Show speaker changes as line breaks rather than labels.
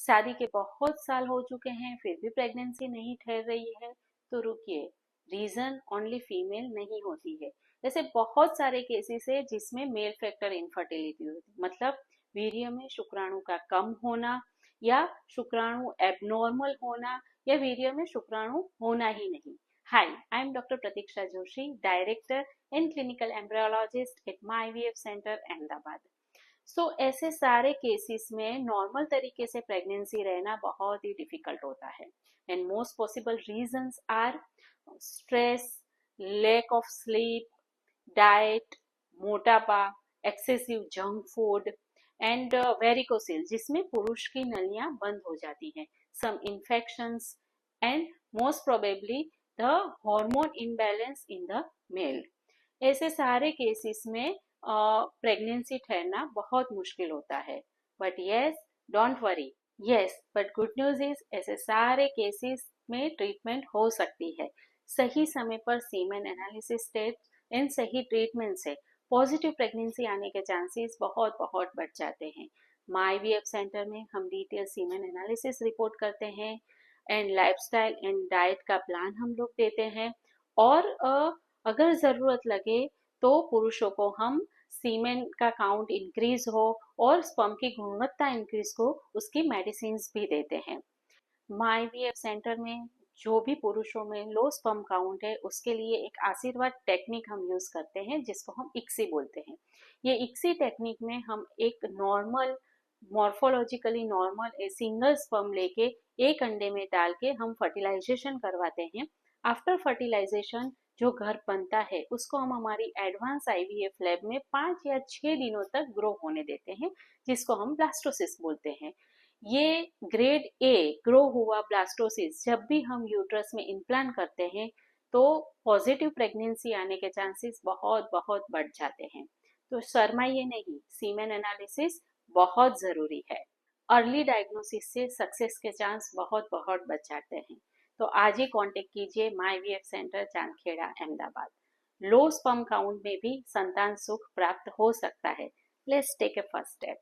शादी के बहुत साल हो चुके हैं फिर भी प्रेगनेंसी नहीं ठहर रही है, तो रुकिए, रीजन ओनली फीमेल नहीं होती है। जैसे बहुत सारे केसेस है जिसमें मेल फैक्टर इनफर्टिलिटी होती है, मतलब वीर्य में शुक्राणु का कम होना, या शुक्राणु एबनॉर्मल होना, या वीर्य में शुक्राणु होना ही नहीं। Hi, I am doctor Pratiksha Joshi, director and clinical embryologist at my IVF centre Ahmedabad. ऐसे सारे केसेस में नॉर्मल तरीके से प्रेगनेंसी रहना बहुत ही डिफिकल्ट होता है। And most possible reasons are stress, lack of sleep, diet, मोटापा, excessive junk food and varicocele जिसमें पुरुष की नलियां बंद हो जाती हैं, some infections and most probably the hormone imbalance in the male. ऐसे सारे केसेस में प्रेगनेंसी ठहरना बहुत मुश्किल होता है। But yes, don't worry, yes but good news is ऐसे सारे केसेस में ट्रीटमेंट हो सकती है। सही समय पर सीमेन एनालिसिस टेस्ट एंड सही ट्रीटमेंट से पॉजिटिव प्रेगनेंसी आने के चांसेस बहुत बहुत बढ़ जाते हैं। माय IVF सेंटर में हम डिटेल सीमेन एनालिसिस रिपोर्ट करते हैं एंड लाइफस्टाइल एंड डाइट का प्लान हम लोग देते हैं। और अगर ज़रूरत लगे तो पुरुषों को हम सीमेन का काउंट इंक्रीज हो और स्पर्म की गुणवत्ता इंक्रीज हो उसकी मेडिसिन भी देते हैं। माय IVF सेंटर में जो भी पुरुषों में लो स्पर्म काउंट है उसके लिए एक आशीर्वाद टेक्निक हम यूज करते हैं जिसको हम इक्सी बोलते हैं। ये इक्सी टेक्निक में हम एक normal, morphologically normal single sperm लेके एक अंडे में डाल के हम फर्टिलाइजेशन करवाते हैं। आफ्टर फर्टिलाइजेशन जो घर बनता है उसको हम हमारी एडवांस IVF लैब में 5 या 6 दिनों तक ग्रो होने देते हैं, जिसको हम ब्लास्टोसिस बोलते हैं। ये ग्रेड ए ग्रो हुआ ब्लास्टोसिस जब भी हम यूट्रस में इम्प्लांट करते हैं तो पॉजिटिव प्रेगनेंसी आने के चांसेस बहुत बहुत बढ़ जाते हैं। तो शर्माइए नहीं, सीमेन एनालिसिस बहुत जरूरी है। अर्ली डायग्नोसिस से सक्सेस के चांस बहुत बहुत बढ़ जाते हैं। तो आज ही कांटेक्ट कीजिए my IVF centre Chandkheda Ahmedabad. लो स्पर्म काउंट में भी संतान सुख प्राप्त हो सकता है। Let's take a first step.